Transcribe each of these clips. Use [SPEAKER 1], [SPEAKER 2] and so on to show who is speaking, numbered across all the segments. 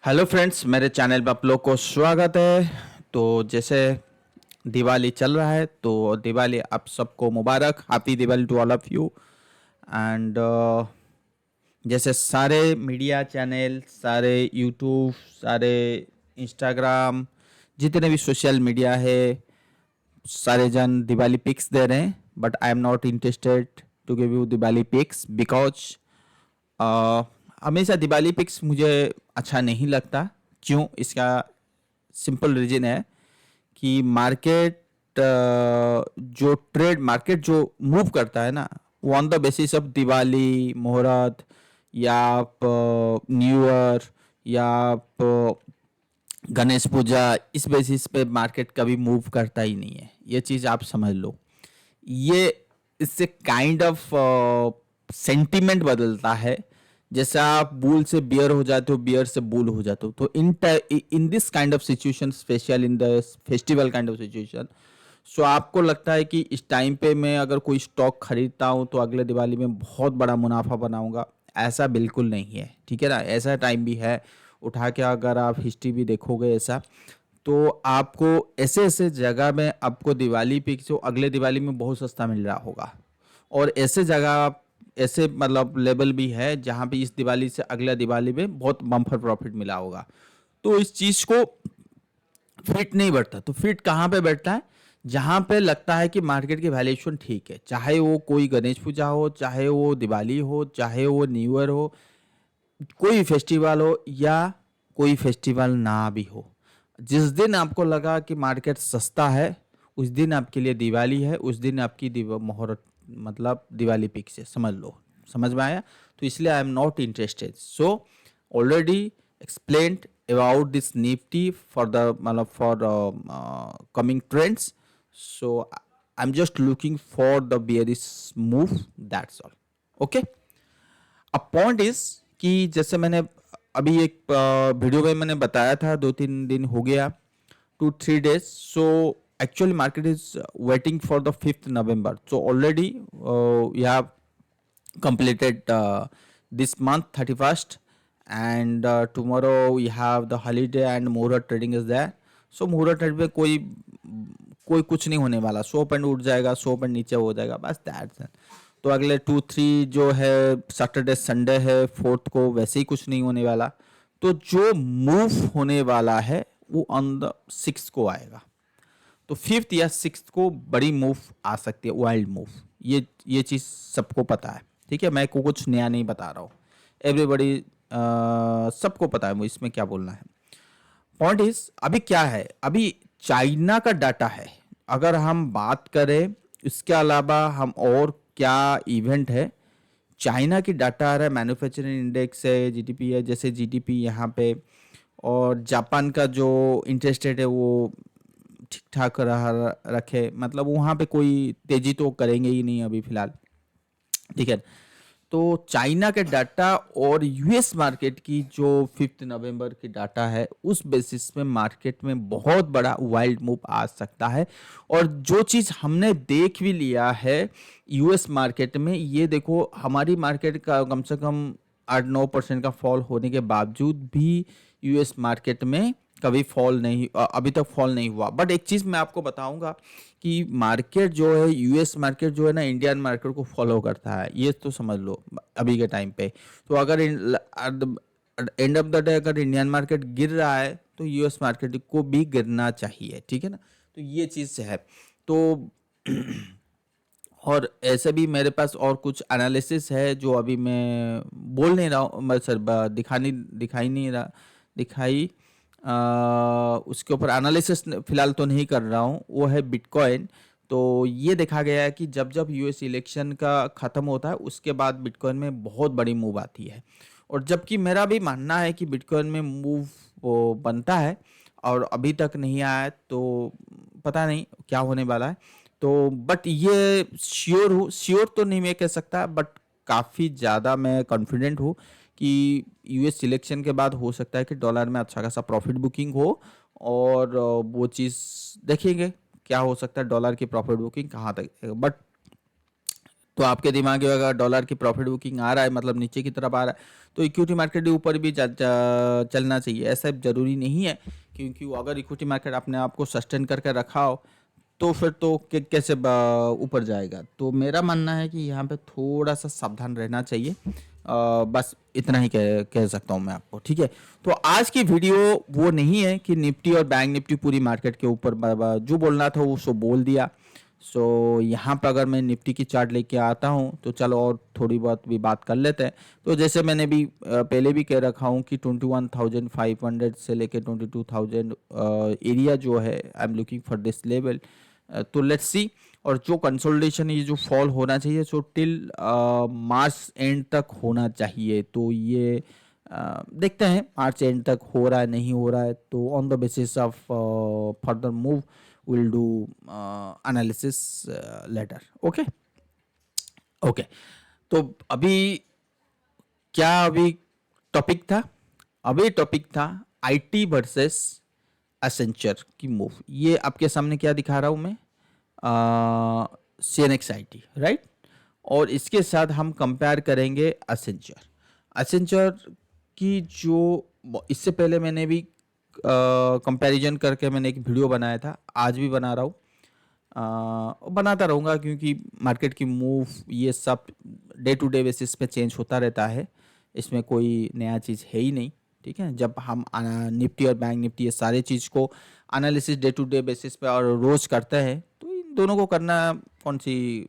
[SPEAKER 1] Hello friends, मेरे channel पे आप लोग को स्वागत है। तो जैसे दिवाली चल रहा है तो दिवाली आप सबको मुबारक, happy Diwali to all of you. And जैसे सारे मीडिया चैनल, सारे यूट्यूब, सारे इंस्टाग्राम, जितने भी सोशल मीडिया है, सारे जन दिवाली पिक्स दे रहे हैं। But I am not interested to give you Diwali pics because हमेशा दिवाली पिक्स मुझे अच्छा नहीं लगता। क्यों? इसका सिंपल रीजन है कि मार्केट, जो ट्रेड मार्केट जो मूव करता है ना, वो on the basis of Diwali, मुहूर्त या आप न्यू ईयर या आप गणेश पूजा, इस बेसिस पे मार्केट कभी मूव करता ही नहीं है। ये चीज़ आप समझ लो। ये इससे काइंड ऑफ सेंटीमेंट बदलता है। जैसे आप बुल से बियर हो जाते हो, बियर से बुल हो जाते हो। तो in this kind of situation, special in the festival kind of situation, so आपको लगता है कि इस टाइम पे मैं अगर कोई स्टॉक खरीदता हूँ तो अगले दिवाली में बहुत बड़ा मुनाफा बनाऊंगा। ऐसा बिल्कुल नहीं है, ठीक है ना। ऐसा टाइम भी है, उठा के अगर आप हिस्ट्री भी देखोगे ऐसा, तो आपको ऐसे ऐसे जगह में आपको दिवाली पे जो अगले दिवाली में बहुत सस्ता मिल रहा होगा। और ऐसे जगह, ऐसे मतलब लेवल भी है जहाँ पे इस दिवाली से अगला दिवाली में बहुत बम्पर प्रॉफिट मिला होगा। तो इस चीज़ को फिट नहीं बैठता। तो फिट कहाँ पे बैठता है? जहाँ पे लगता है कि मार्केट की वैल्यूएशन ठीक है, चाहे वो कोई गणेश पूजा हो, चाहे वो दिवाली हो, चाहे वो न्यू ईयर हो, कोई फेस्टिवल हो या कोई फेस्टिवल ना भी हो। जिस दिन आपको लगा कि मार्केट सस्ता है, उस दिन आपके लिए दिवाली है, उस दिन आपकी मुहूर्त मतलब दिवाली पिक से समझ लो। समझ में आया? तो इसलिए I am not interested. So already explained about this Nifty for the मतलब for coming trends. So I am just looking for the bearish move, that's all. Okay. अब पॉइंट इज कि जैसे मैंने अभी एक वीडियो में मैंने बताया था, 2-3 दिन हो गया, 2-3 days। So actually market is waiting for the 5th November। So already we have completed this month 31st, and tomorrow we have the holiday and muhurt trading is there। so muhurt trade में कोई कुछ नहीं होने वाला। 100 point उठ जाएगा, 100 point नीचे हो जाएगा, बस दैट्स इट। तो अगले 2-3 जो है, सैटरडे संडे है, 4th को वैसे ही कुछ नहीं होने वाला। तो जो मूव होने वाला है वो ऑन द 6th को आएगा। तो 5th या 6th को बड़ी मूव आ सकती है, वाइल्ड मूव। ये चीज़ सबको पता है, ठीक है। मैं को कुछ नया नहीं बता रहा हूँ। एवरीबॉडी, सबको पता है वो, इसमें क्या बोलना है। पॉइंट इज अभी क्या है, अभी चाइना का डाटा है। अगर हम बात करें इसके अलावा हम और क्या इवेंट है, चाइना की डाटा आ रहा है, मैन्युफैक्चरिंग इंडेक्स है, जीडीपी है, जैसे जीडीपी यहाँ पे। और जापान का जो इंटरेस्ट रेट है वो ठीक ठाक रहा रखे, मतलब वहाँ पे कोई तेजी तो करेंगे ही नहीं अभी फिलहाल, ठीक है। तो चाइना के डाटा और यूएस मार्केट की जो 5th November की डाटा है, उस बेसिस में मार्केट में बहुत बड़ा वाइल्ड मूव आ सकता है। और जो चीज़ हमने देख भी लिया है यूएस मार्केट में, ये देखो हमारी मार्केट का कम से कम 8-9% का फॉल होने के बावजूद भी यूएस मार्केट में कभी फॉल नहीं, अभी तक फॉल नहीं हुआ। बट एक चीज़ मैं आपको बताऊंगा कि मार्केट जो है, यूएस मार्केट जो है ना, इंडियन मार्केट को फॉलो करता है, ये तो समझ लो अभी के टाइम पे। तो अगर एंड ऑफ द डे अगर इंडियन मार्केट गिर रहा है तो यूएस मार्केट को भी गिरना चाहिए, ठीक है ना। तो ये चीज़ है। तो और ऐसे भी मेरे पास और कुछ एनालिसिस है जो अभी मैं बोल नहीं रहा हूँ, मैं सर दिखाई नहीं रहा, दिखाई उसके ऊपर एनालिसिस फिलहाल तो नहीं कर रहा हूँ, वो है बिटकॉइन। तो ये देखा गया है कि जब जब यूएस इलेक्शन का ख़त्म होता है उसके बाद बिटकॉइन में बहुत बड़ी मूव आती है। और जबकि मेरा भी मानना है कि बिटकॉइन में मूव वो बनता है और अभी तक नहीं आया है, तो पता नहीं क्या होने वाला है। तो बट ये श्योर तो नहीं मैं कह सकता, बट काफ़ी ज़्यादा मैं कॉन्फिडेंट हूँ कि यूएस सिलेक्शन के बाद हो सकता है कि डॉलर में अच्छा खासा प्रॉफिट बुकिंग हो। और वो चीज़ देखेंगे क्या हो सकता है, डॉलर की प्रॉफिट बुकिंग कहाँ तक। बट तो आपके दिमाग में अगर डॉलर की प्रॉफिट बुकिंग आ रहा है, मतलब नीचे की तरफ आ रहा है, तो इक्विटी मार्केट के ऊपर भी चलना चाहिए। ऐसा जरूरी नहीं है, क्योंकि वो अगर इक्विटी मार्केट अपने आप को सस्टेन करके रखा हो तो फिर तो कैसे ऊपर जाएगा। तो मेरा मानना है कि यहाँ पे थोड़ा सा सावधान रहना चाहिए। बस इतना ही कह सकता हूँ मैं आपको, ठीक है। तो आज की वीडियो वो नहीं है कि निफ्टी और बैंक निफ्टी पूरी मार्केट के ऊपर जो बोलना था वो सो बोल दिया। सो यहाँ पर अगर मैं निफ्टी की चार्ट लेके आता हूँ तो चलो और थोड़ी बहुत भी बात कर लेते हैं। तो जैसे मैंने भी पहले भी कह रखा हूँ कि 21,500 से लेके 22,000 एरिया जो है, I am looking for this level. तो लेट्स सी। और जो कंसोलिडेशन, ये जो फॉल होना चाहिए सो टिल मार्च एंड तक होना चाहिए। तो ये देखते हैं मार्च एंड तक हो रहा है नहीं हो रहा है, तो on the basis of further move we'll do analysis later. Okay. Okay. तो अभी टॉपिक था, अभी टॉपिक था आईटी वर्सेस एसेंचर की मूव। ये आपके सामने क्या दिखा रहा हूं मैं, सीएनएक्स आईटी, राइट। और इसके साथ हम कंपेयर करेंगे एसेंचर। एसेंचर की जो इससे पहले मैंने भी कंपैरिजन करके मैंने एक वीडियो बनाया था, आज भी बना रहा हूँ, बनाता रहूँगा, क्योंकि मार्केट की मूव ये सब डे टू डे बेसिस पे चेंज होता रहता है। इसमें कोई नया चीज़ है ही नहीं, ठीक है। जब हम निफ्टी और बैंक निफ्टी ये सारे चीज़ को analysis day to day basis पे और रोज़ करते हैं, तो इन दोनों को करना कौन सी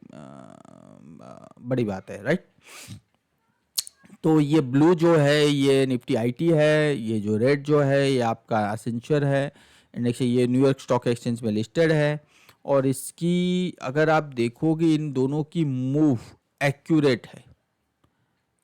[SPEAKER 1] बड़ी बात है, राइट। तो ये ब्लू जो है ये निफ्टी आईटी है, ये जो रेड जो है ये आपका एसेंचर है इंडेक्स, ये न्यूयॉर्क स्टॉक एक्सचेंज में लिस्टेड है। और इसकी अगर आप देखोगे इन दोनों की मूव एक्यूरेट है।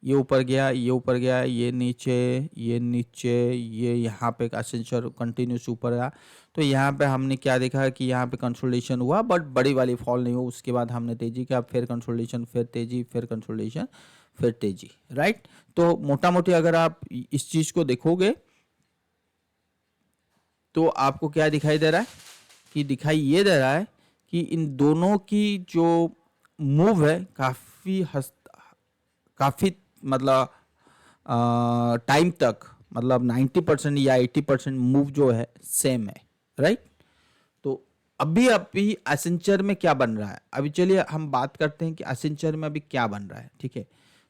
[SPEAKER 1] ये ऊपर गया, ये ऊपर गया, ये नीचे, ये नीचे, ये यहाँ पे एसेंचर कंटिन्यूस ऊपर गया। तो यहाँ पे हमने क्या देखा कि यहाँ पे कंसोलिडेशन हुआ, बट बड़ी वाली फॉल नहीं हुआ। उसके बाद हमने तेजी किया, फिर कंसोलिडेशन, फिर तेजी, फिर कंसोलिडेशन, फिर तेजी, राइट। तो मोटा मोटी अगर आप इस चीज को देखोगे तो आपको क्या दिखाई दे रहा है, कि दिखाई ये दे रहा है कि इन दोनों की जो मूव है काफी मतलब टाइम तक, मतलब 90% या 80% मूव जो है सेम है, राइट। तो अभी एसेंचर में क्या बन रहा है, अभी चलिए हम बात करते हैं कि एसेंचर में अभी क्या बन रहा है, ठीक है।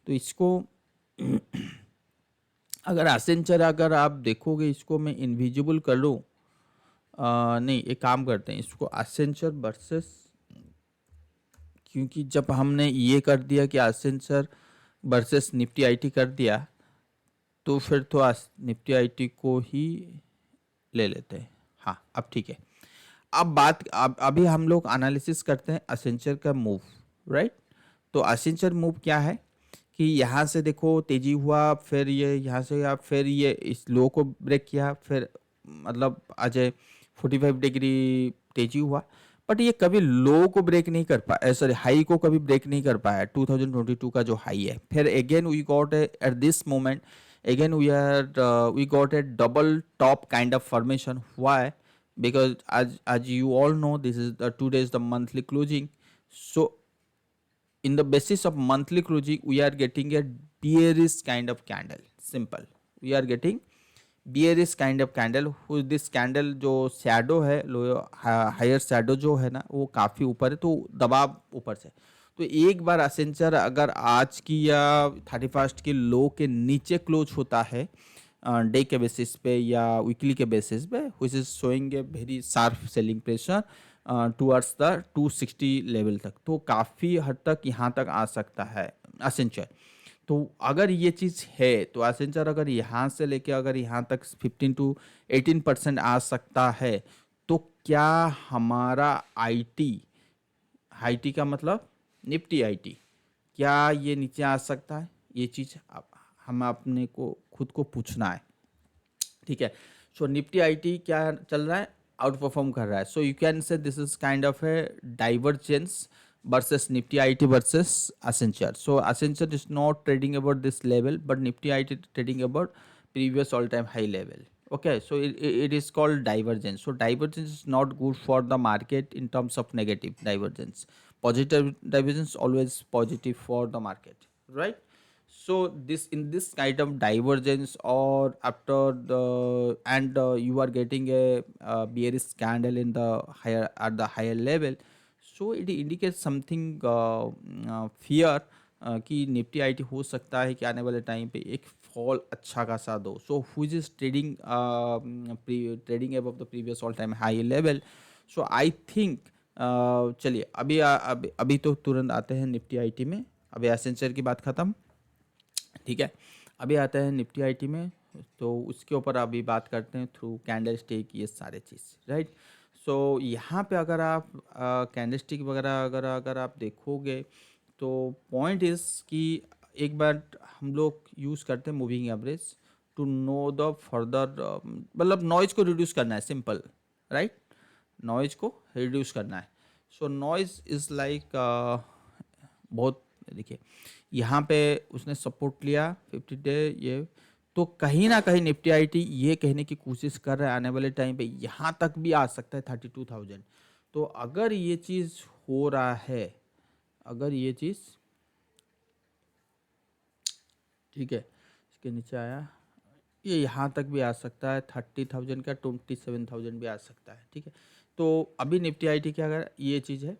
[SPEAKER 1] तो इसको अगर एसेंचर अगर आप देखोगे, इसको मैं इनविजिबल कर लूँ, नहीं एक काम करते हैं, इसको एसेंचर वर्सेस, क्योंकि जब हमने ये कर दिया कि एसेंचर वर्सेस निफ्टी आईटी कर दिया, तो फिर तो निफ्टी आईटी को ही ले लेते हैं। हाँ अब ठीक है। अभी हम लोग एनालिसिस करते हैं एसेंचर का मूव, राइट। तो एसेंचर मूव क्या है कि यहाँ से देखो तेजी हुआ, फिर ये यहाँ से या फिर ये इस लो को ब्रेक किया, फिर मतलब आज 45 डिग्री तेजी हुआ, बट ये कभी लो को ब्रेक नहीं कर पाया, सॉरी हाई को कभी ब्रेक नहीं कर पाया, 2022 का जो हाई है। फिर again we got at this moment, again we got a double top kind of formation. Why? Because as you all know, this is the 2 days the monthly closing. So in the basis of monthly closing we are getting a bearish kind of candle. Simple, we are getting bearish kind of candle. who this candle जो shadow है, लो higher shadow जो है ना वो काफ़ी ऊपर है, तो दबाव ऊपर से। तो एक बार एसेंचर अगर आज की या 31 की लो के नीचे क्लोज होता है डे के बेसिस पे या वीकली के बेसिस पे, which is showing a very sharp selling pressure towards the 260 level तक, तो काफ़ी हद तक यहाँ तक आ सकता है एसेंचर। तो अगर ये चीज़ है तो एसेंचर अगर यहाँ से लेके अगर यहाँ तक 15 to 18% आ सकता है, तो क्या हमारा आईटी, आईटी का मतलब निफ्टी आईटी, क्या ये नीचे आ सकता है? ये चीज़ हम अपने को खुद को पूछना है, ठीक है। सो निफ्टी आईटी क्या चल रहा है, आउट परफॉर्म कर रहा है। So you can say this is kind of A divergence versus Nifty IT versus Accenture. So Accenture is not trading about this level, but Nifty IT trading about previous all-time high level. Okay, so it is called divergence. So divergence is not good for the market in terms of negative divergence. positive divergence always positive for the market, right? So this in this kind of divergence, or after the and you are getting a, bearish candle in the higher at the higher level, so it indicates something, fear, कि Nifty IT हो सकता है कि आने वाले time पे एक fall अच्छा खासा दो. So who is trading trading above the previous all time high level. So I think, चलिए अभी तो तुरंत आते हैं निफ्टी आईटी में. अभी एसेंचर की बात ख़त्म, ठीक है. अभी आते हैं निफ्टी आईटी में, तो उसके ऊपर अभी बात करते हैं थ्रू कैंडल स्टिक, ये सारे चीज़, राइट. सो यहाँ पे अगर आप कैंडल स्टिक वगैरह अगर अगर आप देखोगे, तो पॉइंट इज़ कि एक बार हम लोग यूज़ करते हैं moving average to know the further, मतलब नॉइज़ को रिड्यूस करना है, सिंपल, राइट. नॉइज़ को रिड्यूस करना है. सो नॉइज़ इज़ लाइक, बहुत, देखिए यहाँ पे उसने सपोर्ट लिया 50 डे, ये तो कहीं ना कहीं निफ्टी आईटी ये कहने की कोशिश कर रहा है आने वाले टाइम पे यहाँ तक भी आ सकता है 32,000. तो अगर ये चीज़ हो रहा है, अगर ये चीज़, ठीक है, इसके नीचे आया, ये यहाँ तक भी आ सकता है 30,000 का, 27,000 भी आ सकता है, ठीक है. तो अभी निफ्टी आईटी क्या कर, ये चीज़ है.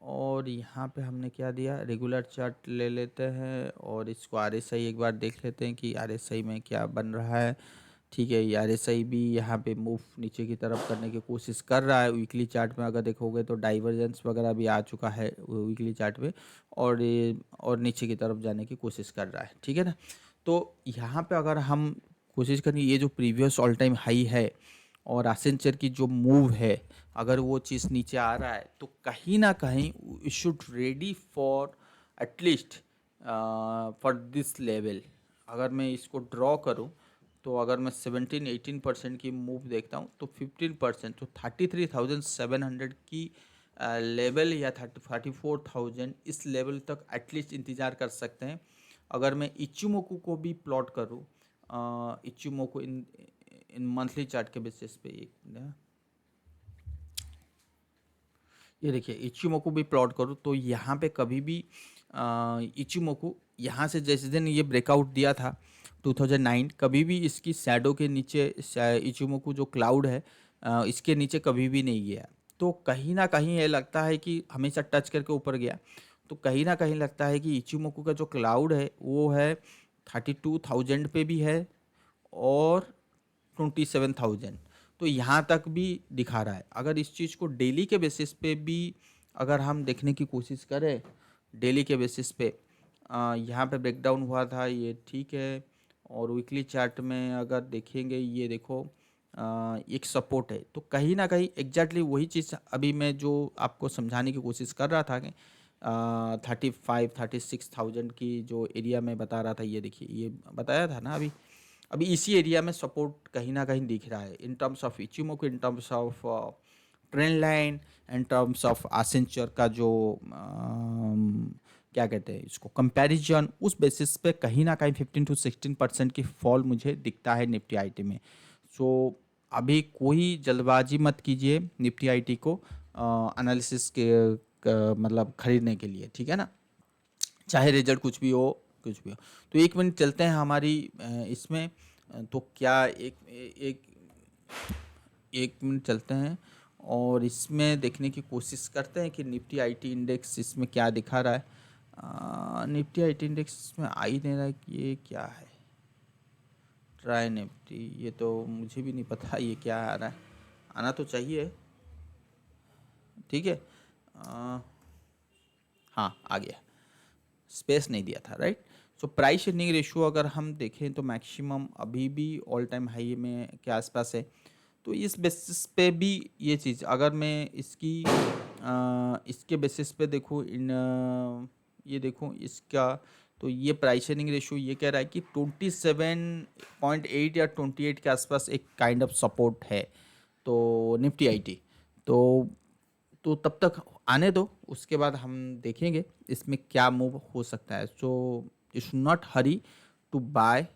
[SPEAKER 1] और यहाँ पे हमने क्या दिया, रेगुलर चार्ट ले लेते हैं और इसको आरएसआई एक बार देख लेते हैं कि आरएसआई में क्या बन रहा है, ठीक है. ये आरएसआई भी यहाँ पे मूव नीचे की तरफ करने की कोशिश कर रहा है. वीकली चार्ट में अगर देखोगे तो डाइवर्जेंस वगैरह भी आ चुका है वीकली चार्ट में, और ये और नीचे की तरफ जाने की कोशिश कर रहा है, ठीक है ना. तो यहाँ पे अगर हम कोशिश करें, ये जो प्रीवियस ऑल टाइम हाई है और एसेंचर की जो मूव है, अगर वो चीज़ नीचे आ रहा है, तो कहीं ना कहीं we should ready for at least for this level. अगर मैं इसको ड्रॉ करूं, तो अगर मैं 17-18% की मूव देखता हूं, तो 15%, तो 33,700 की लेवल, या 34,000, इस लेवल तक एटलीस्ट इंतज़ार कर सकते हैं. अगर मैं इचुमोकू को भी प्लॉट करूं, इचुमोकू इन इन मंथली चार्ट के बेसिस पे, एक मिनट, ये देखिए इचुमोकू भी प्लॉट करूँ, तो यहाँ पे कभी भी इचुमोकू यहाँ से जैसे दिन ये ब्रेकआउट दिया था 2009, कभी भी इसकी शैडो के नीचे, इचुमोकू जो क्लाउड है, इसके नीचे कभी भी नहीं गया. तो कहीं ना कहीं ये लगता है कि हमेशा टच करके ऊपर गया. तो कहीं ना कहीं लगता है कि इचुमोकू का जो क्लाउड है वो है 32,000 पे भी है, और 27,000, तो यहाँ तक भी दिखा रहा है. अगर इस चीज़ को डेली के बेसिस पे भी अगर हम देखने की कोशिश करें, डेली के बेसिस पे, यहाँ पे ब्रेकडाउन हुआ था, ये ठीक है. और वीकली चार्ट में अगर देखेंगे, ये देखो, एक सपोर्ट है. तो कहीं ना कहीं एग्जैक्टली वही चीज़ अभी मैं जो आपको समझाने की कोशिश कर रहा था कि 35-36,000 की जो एरिया में बता रहा था, ये देखिए, ये बताया था ना, अभी अभी इसी एरिया में सपोर्ट कहीं ना कहीं दिख रहा है, in terms of Ichimoku, in terms of trend line, in terms of Accenture का जो क्या कहते हैं इसको, कंपैरिजन, उस बेसिस पे कहीं ना कहीं 15 to 16% की फॉल मुझे दिखता है निफ्टी आईटी में. सो अभी कोई जल्दबाजी मत कीजिए निफ्टी आईटी को एनालिसिस के मतलब खरीदने के लिए, ठीक है ना, चाहे रिजल्ट कुछ भी हो, कुछ भी हो. तो एक मिनट चलते हैं हमारी इसमें, तो क्या एक एक मिनट चलते हैं और इसमें देखने की कोशिश करते हैं कि निफ्टी आईटी इंडेक्स इसमें क्या दिखा रहा है. निफ्टी आईटी इंडेक्स इसमें आ ही नहीं रहा है कि ये क्या है. ट्राई निफ्टी, ये तो मुझे भी नहीं पता ये क्या आ रहा है, आना तो चाहिए, ठीक है. हाँ, आ गया, स्पेस नहीं दिया था, right. So price earning ratio अगर हम देखें, तो मैक्सिमम अभी भी ऑल टाइम हाई में के आसपास है. तो इस बेसिस पे भी ये चीज़, अगर मैं इसके बेसिस पे देखूँ, ये देखूँ इसका, तो ये प्राइस अर्निंग रेशियो ये कह रहा है कि 27.8 या 28 के आसपास एक काइंड ऑफ सपोर्ट है. तो निफ्टी आईटी, तो तब तक आने दो, उसके बाद हम देखेंगे इसमें क्या मूव हो सकता है. So you should not hurry to buy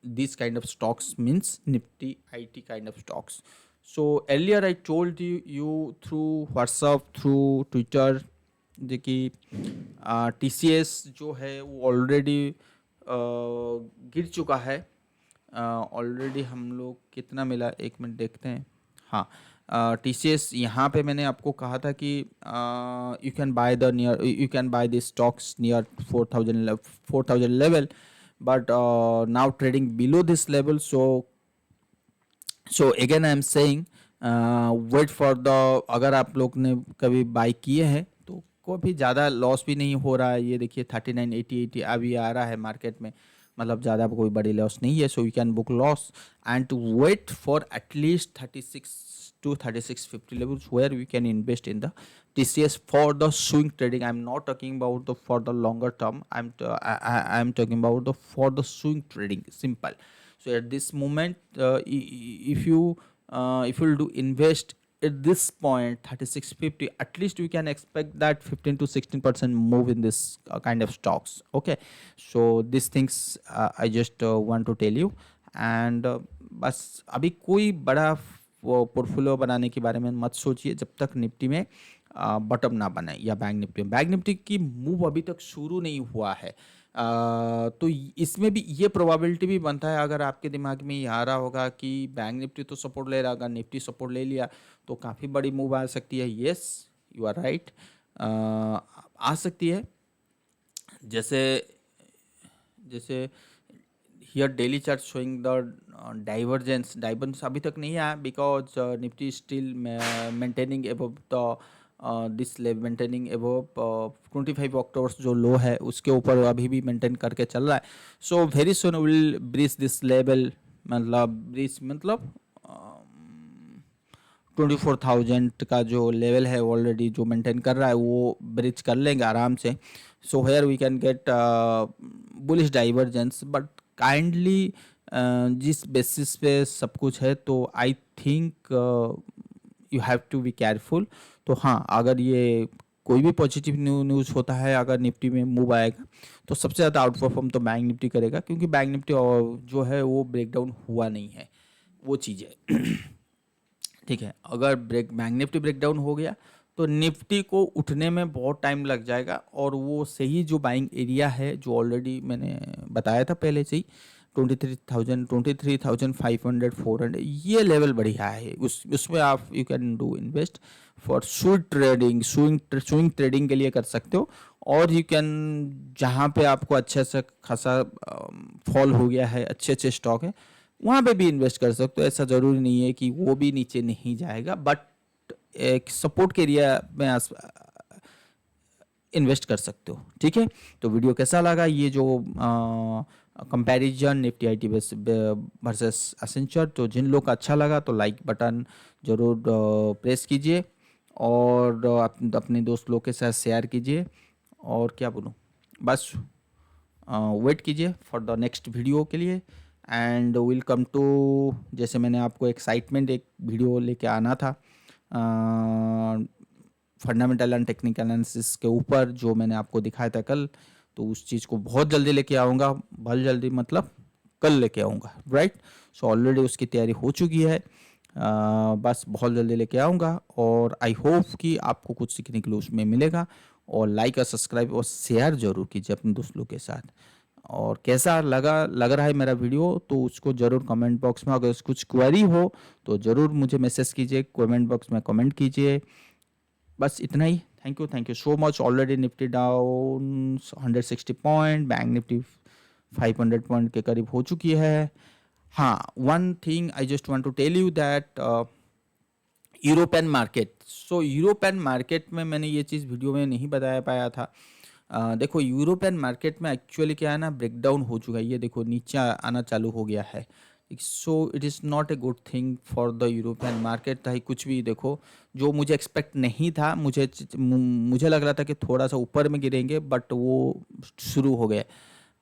[SPEAKER 1] this kind of stocks, means nifty it kind of stocks. So earlier I told you through WhatsApp, through Twitter, देखिए TCS जो है वो ऑलरेडी गिर चुका है। ऑलरेडी हम लोग कितना मिला, एक मिनट देखते हैं। हाँ, TCS यहाँ पे मैंने आपको कहा था कि you can buy this stocks near 4,000 level, but now trading below this level. So again I am saying wait for the, अगर आप लोग ने कभी बाई किए हैं तो कोई भी ज़्यादा लॉस भी नहीं हो रहा है। ये देखिए 39, 80 अभी आ रहा है मार्केट में, मतलब ज़्यादा कोई बड़ी लॉस नहीं है। So you can book loss and to wait for at least 36 to 3650 levels where we can invest in the TCS for the swing trading. I'm not talking about the for the longer term. I'm talking about the for the swing trading. Simple. So at this moment, if you'll do invest at this point 3650, at least we can expect that 15 to 16% move in this kind of stocks. Okay, so these things I just want to tell you. And बस अभी कोई बड़ा वो portfolio बनाने के बारे में मत सोचिए जब तक निफ्टी में बटम ना बने, या बैंक निफ्टी की मूव अभी तक शुरू नहीं हुआ है। तो इसमें भी ये प्रोबेबिलिटी भी बनता है, अगर आपके दिमाग में ये आ रहा होगा कि बैंक निफ्टी तो सपोर्ट ले रहा होगा, निफ्टी सपोर्ट ले लिया तो काफ़ी बड़ी मूव आ सकती है। येस, यू आर राइट, आ सकती है। जैसे जैसे here daily chart showing the divergence अभी तक नहीं आया, because Nifty still maintaining above the this level, maintaining above 25 अक्टूबर जो लो है उसके ऊपर अभी भी मेंटेन करके चल रहा है। So very soon will breach this level, मतलब 24,000 का जो लेवल है ऑलरेडी जो मेंटेन कर रहा है वो ब्रिज कर लेंगे आराम से। So here we can get bullish divergence, but kindly जिस बेसिस पे सब कुछ है तो I think you have to be careful. तो हाँ, अगर ये कोई भी पॉजिटिव न्यूज़ होता है, अगर निफ्टी में मूव आएगा तो सबसे ज़्यादा आउट परफॉर्म तो बैंक निफ्टी करेगा, क्योंकि बैंक निफ्टी जो है वो ब्रेकडाउन हुआ नहीं है, वो चीज़ है। ठीक है, अगर बैंक निफ्टी ब्रेकडाउन हो गया तो निफ्टी को उठने में बहुत टाइम लग जाएगा, और वो सही जो बाइंग एरिया है जो ऑलरेडी मैंने बताया था पहले से ही 23,500 400, ये लेवल बढ़िया है। उसमें आप you can do invest for swing trading के लिए कर सकते हो। और यू कैन, जहाँ पे आपको अच्छा सा खासा फॉल हो गया है, अच्छे अच्छे स्टॉक है, वहाँ पे भी इन्वेस्ट कर सकते हो। ऐसा ज़रूरी नहीं है कि वो भी नीचे नहीं जाएगा, बट एक सपोर्ट के एरिया में इन्वेस्ट कर सकते हो। ठीक है, तो वीडियो कैसा लगा, ये जो comparison Nifty IT versus Accenture, तो जिन लोग का अच्छा लगा तो लाइक बटन ज़रूर प्रेस कीजिए, और अपने दोस्त लोग के साथ शेयर कीजिए, और क्या बोलूँ, बस वेट कीजिए फॉर द नेक्स्ट वीडियो के लिए। एंड विल कम टू, जैसे मैंने आपको एक्साइटमेंट एक वीडियो लेके आना था फंडामेंटल एंड टेक्निकल एनालिसिस के ऊपर, जो मैंने आपको दिखाया था कल, तो उस चीज़ को बहुत जल्दी लेके आऊँगा। बहुत जल्दी मतलब कल लेके आऊँगा, राइट। सो ऑलरेडी उसकी तैयारी हो चुकी है, बस बहुत जल्दी लेके आऊँगा, और आई होप कि आपको कुछ सीखने के लिए उसमें मिलेगा। और लाइक और सब्सक्राइब और शेयर जरूर कीजिए अपने दोस्तों के साथ। और कैसा लग रहा है मेरा वीडियो, तो उसको ज़रूर कमेंट बॉक्स में, अगर कुछ क्वेरी हो तो ज़रूर मुझे मैसेज कीजिए, कमेंट बॉक्स में कमेंट कीजिए। बस इतना ही। Thank you so much. Already Nifty down 160 point, bank Nifty 500 point के करीब हो चुकी है। हाँ, one thing I just want to tell you that European market, European market में मैंने ये चीज़ वीडियो में नहीं बताया पाया था। देखो, यूरोपियन मार्केट में एक्चुअली क्या है ना, ब्रेकडाउन हो चुका है। ये देखो नीचे आना चालू हो गया है। So it is not a good thing for the European market. चाहे कुछ भी देखो, जो मुझे एक्सपेक्ट नहीं था, मुझे लग रहा था कि थोड़ा सा ऊपर में गिरेंगे, बट वो शुरू हो गए।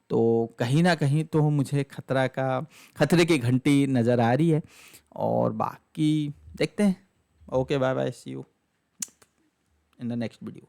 [SPEAKER 1] तो कहीं ना कहीं तो मुझे खतरे की घंटी नज़र आ रही है। और बाकी देखते हैं। Okay, bye bye, see you in the next video.